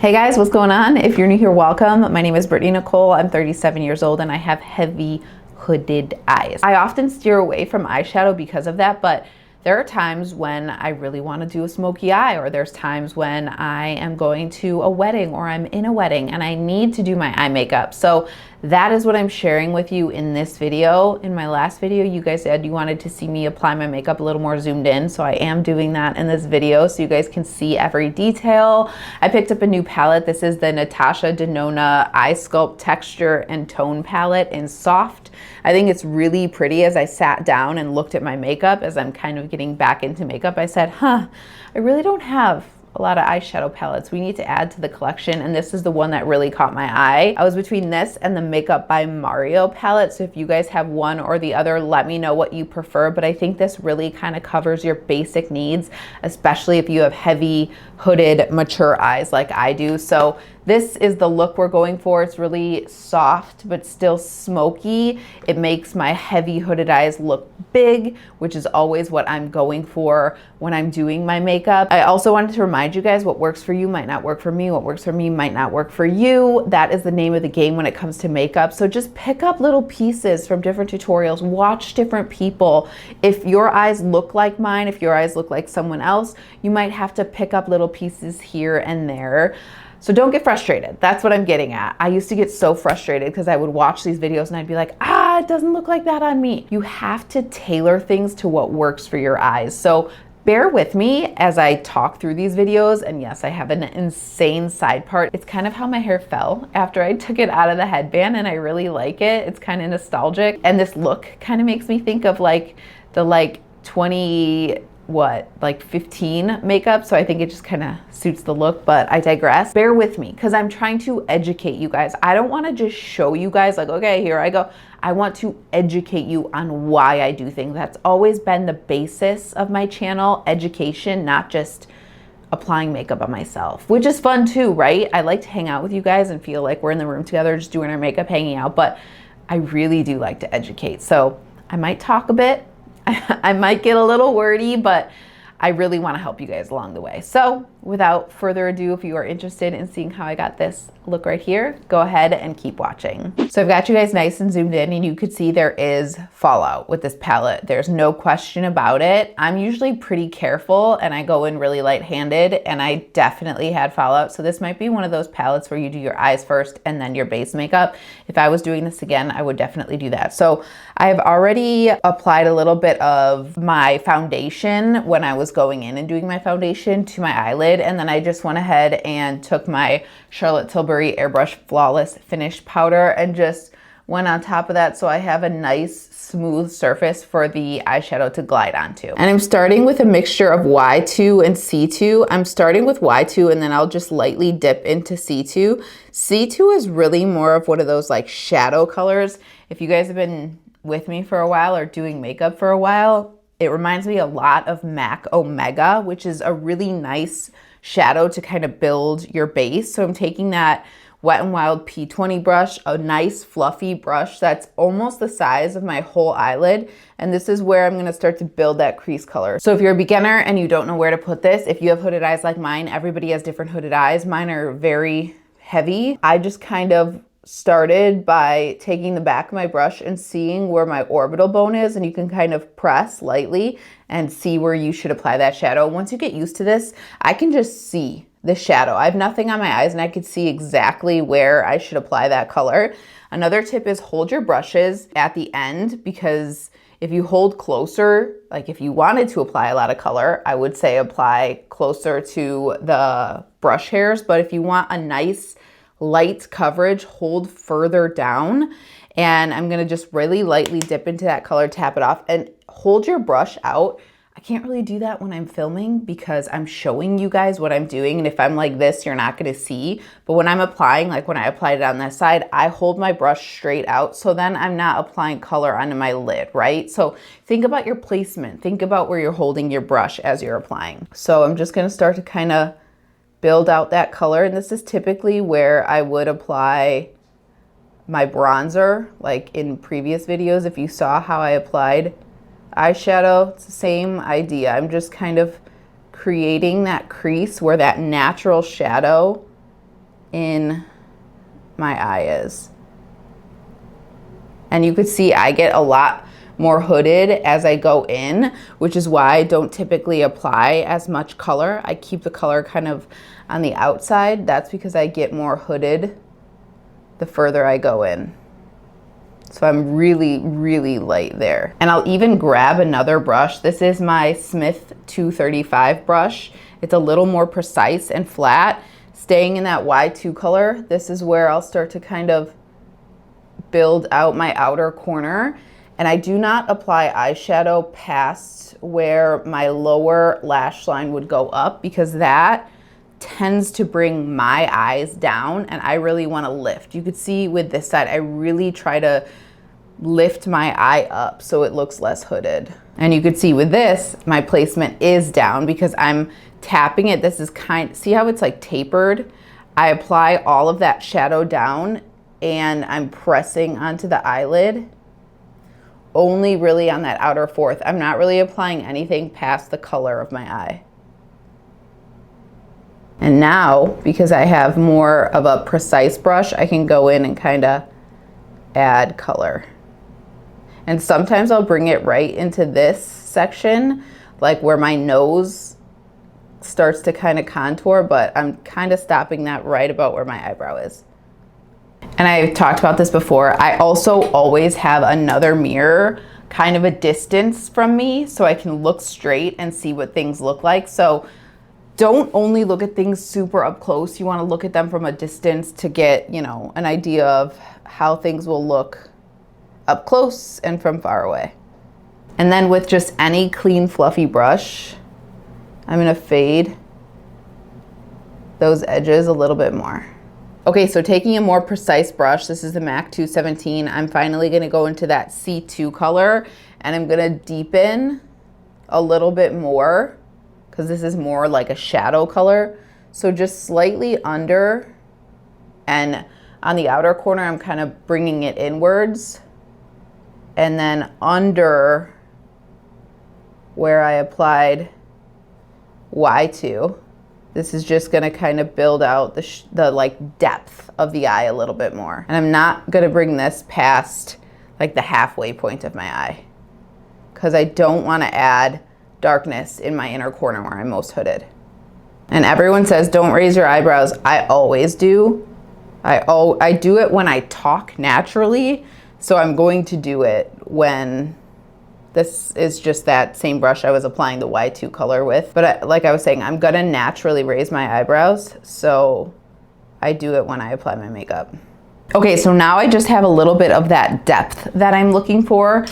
Hey guys, what's going on? If you're new here, welcome. My name is BrittanyNichole. I'm 37 years old and I have heavy hooded eyes. I often steer away from eyeshadow because of that, but there are times when I really want to do a smoky eye, or there's times when I am going to a wedding or I'm in a wedding and I need to do my eye makeup. So that is what I'm sharing with you in this video. In my last video, you guys said you wanted to see me apply my makeup a little more zoomed in, so I am doing that in this video so you guys can see every detail. I picked up a new palette. This is the Natasha Denona Eye Sculpt Texture and Tone palette in Soft. I think it's really pretty. As I sat down and looked at my makeup, as I'm kind of getting back into makeup, I said, I really don't have a lot of eyeshadow palettes. We need to add to the collection, and this is the one that really caught my eye. I was between this and the Makeup by Mario palette, so if you guys have one or the other, let me know what you prefer, but I think this really kind of covers your basic needs, especially if you have heavy, hooded, mature eyes like I do. So this is the look we're going for. It's really soft, but still smoky. It makes my heavy hooded eyes look big, which is always what I'm going for when I'm doing my makeup. I also wanted to remind you guys, what works for you might not work for me. What works for me might not work for you. That is the name of the game when it comes to makeup. So just pick up little pieces from different tutorials, watch different people. If your eyes look like mine, if your eyes look like someone else, you might have to pick up little pieces here and there. So don't get frustrated. That's what I'm getting at. I used to get so frustrated because I would watch these videos and I'd be like, it doesn't look like that on me. You have to tailor things to what works for your eyes. So bear with me as I talk through these videos. And yes, I have an insane side part. It's kind of how my hair fell after I took it out of the headband, and I really like it. It's kind of nostalgic. And this look kind of makes me think of like the 15 makeup, so I think it just kind of suits the look, but I digress. Bear with me because I'm trying to educate you guys. I don't want to just show you guys like, okay, here I go. I want to educate you on why I do things. That's always been the basis of my channel, education, not just applying makeup on myself, which is fun too, right? I like to hang out with you guys and feel like we're in the room together just doing our makeup, hanging out, but I really do like to educate. So I might talk a bit, I might get a little wordy, but I really want to help you guys along the way. So without further ado, if you are interested in seeing how I got this look right here, go ahead and keep watching. So I've got you guys nice and zoomed in, and you could see there is fallout with this palette. There's no question about it. I'm usually pretty careful and I go in really light-handed, and I definitely had fallout. So this might be one of those palettes where you do your eyes first and then your base makeup. If I was doing this again, I would definitely do that. So I have already applied a little bit of my foundation when I was going in and doing my foundation to my eyelid, and then I just went ahead and took my Charlotte Tilbury Airbrush Flawless Finish Powder and just went on top of that so I have a nice smooth surface for the eyeshadow to glide onto. And I'm starting with a mixture of Y2 and C2. I'm starting with Y2 and then I'll just lightly dip into C2. C2 is really more of one of those like shadow colors. If you guys have been with me for a while or doing makeup for a while, it reminds me a lot of MAC Omega, which is a really nice shadow to kind of build your base. So I'm taking that Wet n Wild P20 brush, a nice fluffy brush that's almost the size of my whole eyelid. And this is where I'm gonna start to build that crease color. So if you're a beginner and you don't know where to put this, if you have hooded eyes like mine, everybody has different hooded eyes. Mine are very heavy. I just kind of started by taking the back of my brush and seeing where my orbital bone is, and you can kind of press lightly and see where you should apply that shadow. Once you get used to this, I can just see the shadow. I have nothing on my eyes and I could see exactly where I should apply that color. Another tip is hold your brushes at the end, because if you hold closer, like if you wanted to apply a lot of color, I would say apply closer to the brush hairs, but if you want a nice light coverage, hold further down. And I'm gonna just really lightly dip into that color, tap it off, and hold your brush out. I can't really do that when I'm filming because I'm showing you guys what I'm doing. And if I'm like this, you're not gonna see. But when I'm applying, like when I applied it on this side, I hold my brush straight out. So then I'm not applying color onto my lid, right? So think about your placement. Think about where you're holding your brush as you're applying. So I'm just gonna start to kind of build out that color. And this is typically where I would apply my bronzer, like in previous videos. If you saw how I applied eyeshadow, it's the same idea. I'm just kind of creating that crease where that natural shadow in my eye is. And you could see I get a lot more hooded as I go in, which is why I don't typically apply as much color. I keep the color kind of on the outside. That's because I get more hooded the further I go in. So I'm really, really light there. And I'll even grab another brush. This is my Smith 235 brush. It's a little more precise and flat. Staying in that Y2 color, this is where I'll start to kind of build out my outer corner. And I do not apply eyeshadow past where my lower lash line would go up, because that tends to bring my eyes down and I really want to lift. You could see with this side, I really try to lift my eye up so it looks less hooded. And you could see with this, my placement is down because I'm tapping it. This is see how it's like tapered? I apply all of that shadow down and I'm pressing onto the eyelid, only really on that outer fourth. I'm not really applying anything past the color of my eye. And now, because I have more of a precise brush, I can go in and kind of add color. And sometimes I'll bring it right into this section, like where my nose starts to kind of contour, but I'm kind of stopping that right about where my eyebrow is. And I've talked about this before. I also always have another mirror kind of a distance from me so I can look straight and see what things look like. So don't only look at things super up close. You want to look at them from a distance to get, you know, an idea of how things will look up close and from far away. And then with just any clean, fluffy brush, I'm gonna fade those edges a little bit more. Okay, so taking a more precise brush, this is the MAC 217. I'm finally gonna go into that C2 color and I'm gonna deepen a little bit more because this is more like a shadow color. So just slightly under, and on the outer corner, I'm kind of bringing it inwards. And then under where I applied Y2, this is just gonna kind of build out the like depth of the eye a little bit more. And I'm not gonna bring this past like the halfway point of my eye because I don't wanna add darkness in my inner corner where I'm most hooded. And everyone says don't raise your eyebrows. I always do. I do it when I talk naturally, so I'm going to do it when this is just that same brush I was applying the Y2 color with. But like I was saying, I'm gonna naturally raise my eyebrows, so I do it when I apply my makeup. Okay, so now I just have a little bit of that depth that I'm looking for.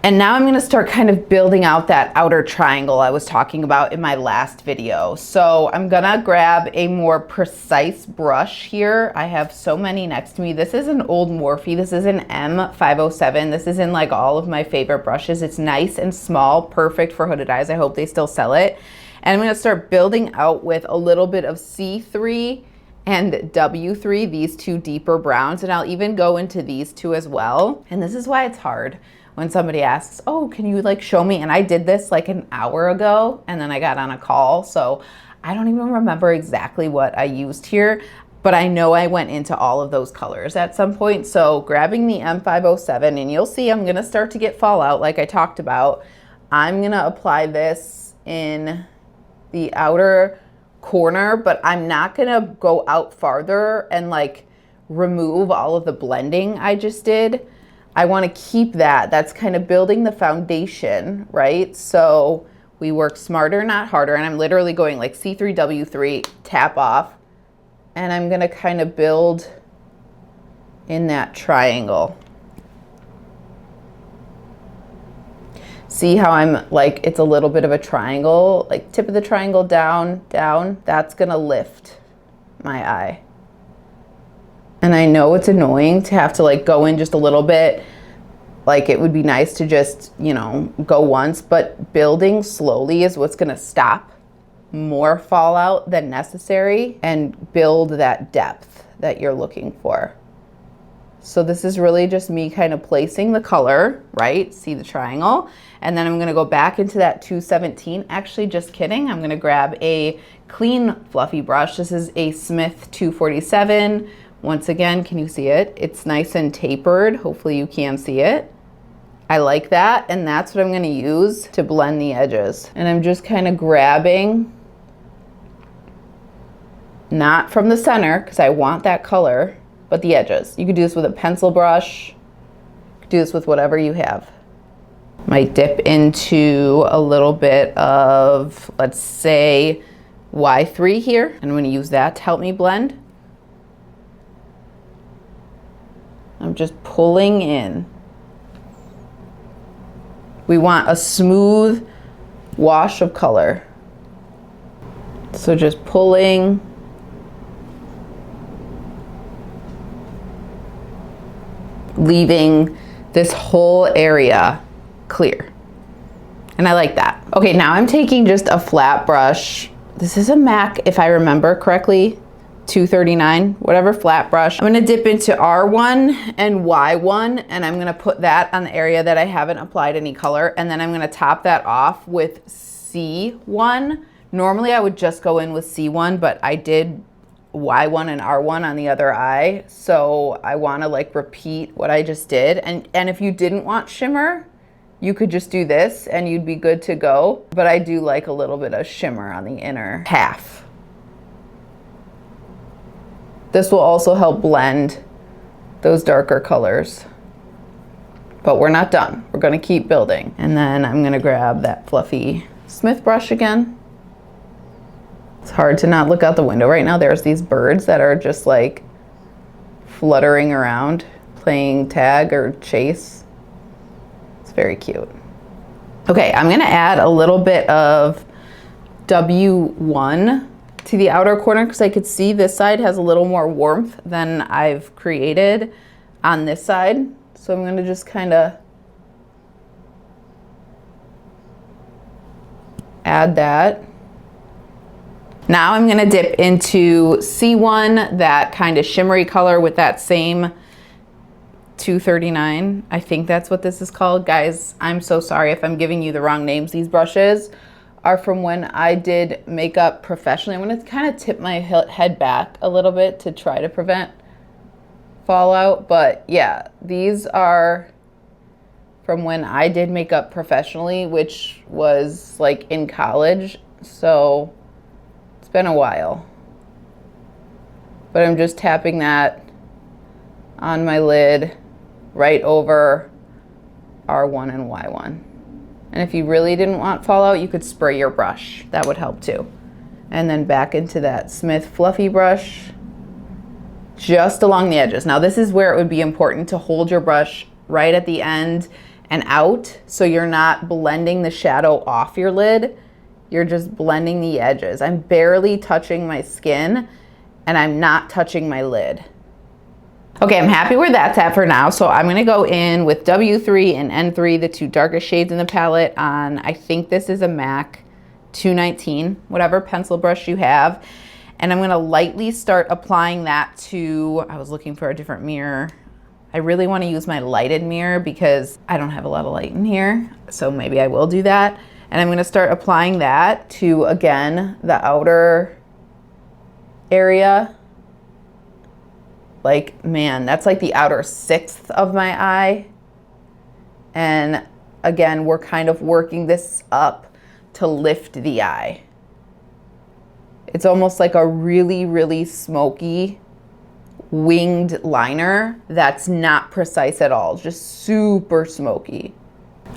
And now I'm gonna start kind of building out that outer triangle I was talking about in my last video. So I'm gonna grab a more precise brush here. I have so many next to me. This is an old Morphe. This is an M507. This is in like all of my favorite brushes. It's nice and small, perfect for hooded eyes. I hope they still sell it. And I'm gonna start building out with a little bit of C3 and W3, these two deeper browns. And I'll even go into these two as well. And this is why it's hard when somebody asks, oh, can you like show me? And I did this like an hour ago and then I got on a call. So I don't even remember exactly what I used here, but I know I went into all of those colors at some point. So grabbing the M507, and you'll see I'm gonna start to get fallout like I talked about. I'm gonna apply this in the outer corner, but I'm not gonna go out farther and like remove all of the blending I just did. I want to keep that. That's kind of building the foundation, right? So we work smarter, not harder. And I'm literally going like C3, W3, tap off. And I'm going to kind of build in that triangle. See how I'm like, it's a little bit of a triangle, like tip of the triangle down, down. That's going to lift my eye. And I know it's annoying to have to like go in just a little bit. Like it would be nice to just, you know, go once, but building slowly is what's gonna stop more fallout than necessary and build that depth that you're looking for. So this is really just me kind of placing the color, right? See the triangle? And then I'm gonna go back into that 217. Actually, just kidding. I'm gonna grab a clean fluffy brush. This is a Smith 247. Once again, can you see it? It's nice and tapered. Hopefully you can see it. I like that, and that's what I'm gonna use to blend the edges. And I'm just kind of grabbing, not from the center, because I want that color, but the edges. You could do this with a pencil brush. You could do this with whatever you have. Might dip into a little bit of, let's say, Y3 here. And I'm gonna use that to help me blend. I'm just pulling in. We want a smooth wash of color. So just pulling. Leaving this whole area clear. And I like that. Okay, now I'm taking just a flat brush. This is a MAC, if I remember correctly, 239, whatever flat brush. I'm gonna dip into R1 and Y1, and I'm gonna put that on the area that I haven't applied any color, and then I'm gonna top that off with C1. Normally I would just go in with C1, but I did Y1 and R1 on the other eye, so I wanna like repeat what I just did. And if you didn't want shimmer, you could just do this and you'd be good to go. But I do like a little bit of shimmer on the inner half. This will also help blend those darker colors. But we're not done. We're gonna keep building. And then I'm gonna grab that fluffy Smith brush again. It's hard to not look out the window right now. There's these birds that are just like fluttering around, playing tag or chase. It's very cute. Okay, I'm gonna add a little bit of W1 to the outer corner because I could see this side has a little more warmth than I've created on this side. So I'm gonna just kind of add that. Now I'm gonna dip into C1, that kind of shimmery color with that same 239. I think that's what this is called. Guys, I'm so sorry if I'm giving you the wrong names. These brushes are from when I did makeup professionally. I'm gonna kind of tip my head back a little bit to try to prevent fallout. But yeah, these are from when I did makeup professionally, which was like in college. So it's been a while. But I'm just tapping that on my lid right over R1 and Y1. And if you really didn't want fallout, you could spray your brush. That would help too. And then back into that Smith fluffy brush, just along the edges. Now this is where it would be important to hold your brush right at the end and out, so you're not blending the shadow off your lid. You're just blending the edges. I'm barely touching my skin and I'm not touching my lid. Okay, I'm happy where that's at for now. So I'm gonna go in with W3 and N3, the two darkest shades in the palette on, I think this is a MAC 219, whatever pencil brush you have. And I'm gonna lightly start applying that to, I was looking for a different mirror. I really wanna use my lighted mirror because I don't have a lot of light in here. So maybe I will do that. And I'm gonna start applying that to, again, the outer area. Like, man, that's like the outer sixth of my eye. And again, we're kind of working this up to lift the eye. It's almost like a really, really smoky winged liner that's not precise at all, just super smoky.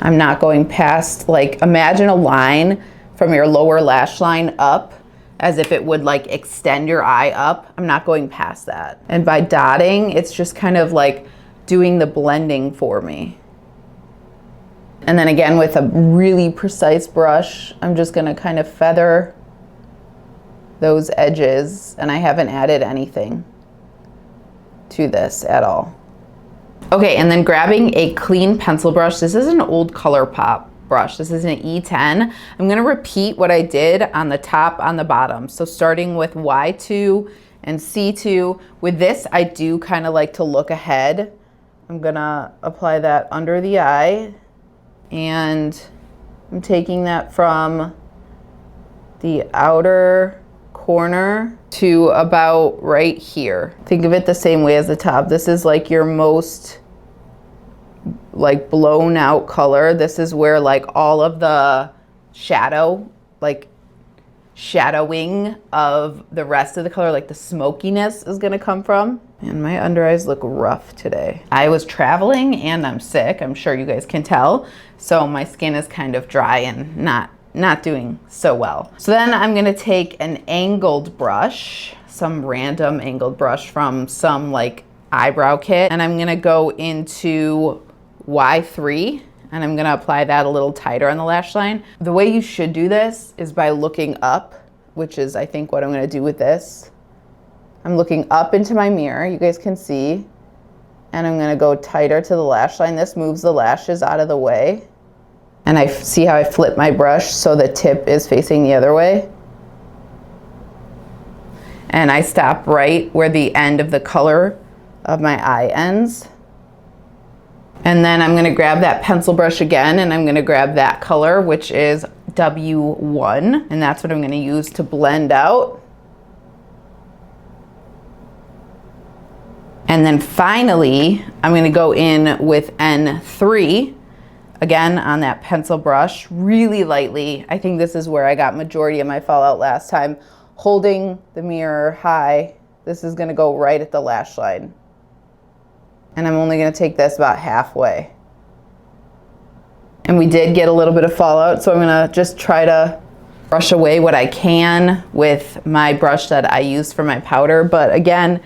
I'm not going past, like, imagine a line from your lower lash line up as if it would like extend your eye up. I'm not going past that. And by dotting, it's just kind of like doing the blending for me. And then again, with a really precise brush, I'm just gonna kind of feather those edges, and I haven't added anything to this at all. Okay, and then grabbing a clean pencil brush. This is an old ColourPop brush. This is an E10. I'm gonna repeat what I did on the top, on the bottom. So starting with Y2 and C2. With this, I do kind of like to look ahead. I'm gonna apply that under the eye, and I'm taking that from the outer corner to about right here. Think of it the same way as the top. This is like your most like blown out color. This is where like all of the shadow, like shadowing of the rest of the color, like the smokiness is gonna come from. And my under eyes look rough today. I was traveling and I'm sick, I'm sure you guys can tell. So my skin is kind of dry and not doing so well. So then I'm gonna take an angled brush, some random angled brush from some like eyebrow kit, and I'm gonna go into Y3, and I'm gonna apply that a little tighter on the lash line. The way you should do this is by looking up, which is I think what I'm gonna do with this. I'm looking up into my mirror, you guys can see, and I'm gonna go tighter to the lash line. This moves the lashes out of the way. And I see how I flip my brush so the tip is facing the other way. And I stop right where the end of the color of my eye ends. And then I'm gonna grab that pencil brush again, and I'm gonna grab that color, which is W1, and that's what I'm gonna use to blend out. And then finally, I'm gonna go in with N3, again on that pencil brush, really lightly. I think this is where I got majority of my fallout last time. Holding the mirror high, this is gonna go right at the lash line. And I'm only gonna take this about halfway. And we did get a little bit of fallout, so I'm gonna just try to brush away what I can with my brush that I used for my powder. But again,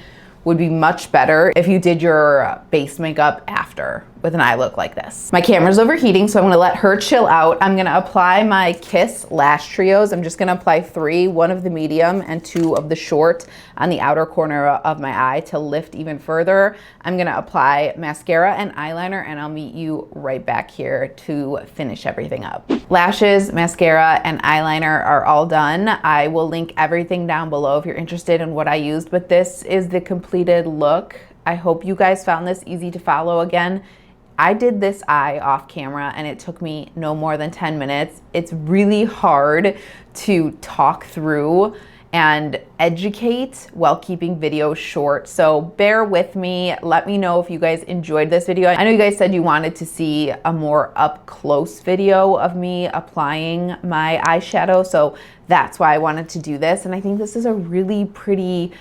would be much better if you did your base makeup after with an eye look like this. My camera's overheating, so I'm gonna let her chill out. I'm gonna apply my Kiss Lash Trios. I'm just gonna apply 3, 1 of the medium and 2 of the short on the outer corner of my eye to lift even further. I'm gonna apply mascara and eyeliner, and I'll meet you right back here to finish everything up. Lashes, mascara, and eyeliner are all done. I will link everything down below if you're interested in what I used, but this is the completed look. I hope you guys found this easy to follow. Again, I did this eye off camera and it took me no more than 10 minutes. It's really hard to talk through and educate while keeping videos short. So bear with me. Let me know if you guys enjoyed this video. I know you guys said you wanted to see a more up close video of me applying my eyeshadow. So that's why I wanted to do this. And I think this is a really pretty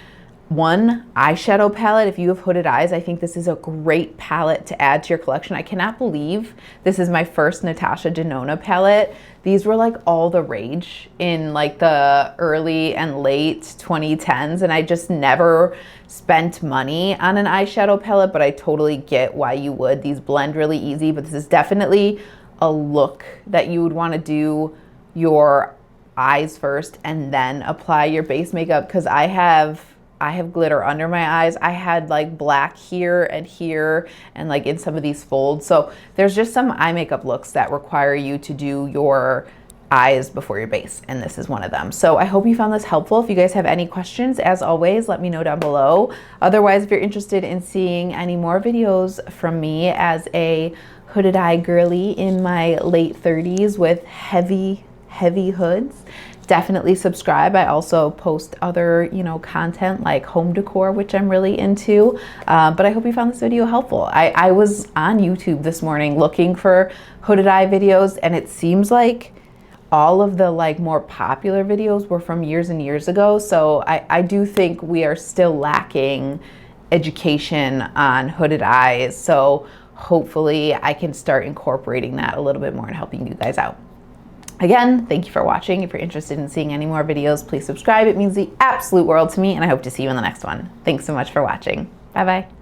eyeshadow palette. If you have hooded eyes, I think this is a great palette to add to your collection. I cannot believe this is my first Natasha Denona palette. These were like all the rage in like the early and late 2010s, and I just never spent money on an eyeshadow palette, but I totally get why you would. These blend really easy, but this is definitely a look that you would want to do your eyes first and then apply your base makeup, because I have glitter under my eyes. I had like black here and like in some of these folds. So there's just some eye makeup looks that require you to do your eyes before your base, and this is one of them. So I hope you found this helpful. If you guys have any questions, as always, let me know down below. Otherwise, if you're interested in seeing any more videos from me as a hooded eye girly in my late 30s with heavy hoods, definitely subscribe. I also post other, content like home decor, which I'm really into. But I hope you found this video helpful. I was on YouTube this morning looking for hooded eye videos, and it seems like all of the like more popular videos were from years and years ago. So I do think we are still lacking education on hooded eyes. So hopefully I can start incorporating that a little bit more and helping you guys out. Again, thank you for watching. If you're interested in seeing any more videos, please subscribe. It means the absolute world to me, and I hope to see you in the next one. Thanks so much for watching. Bye-bye.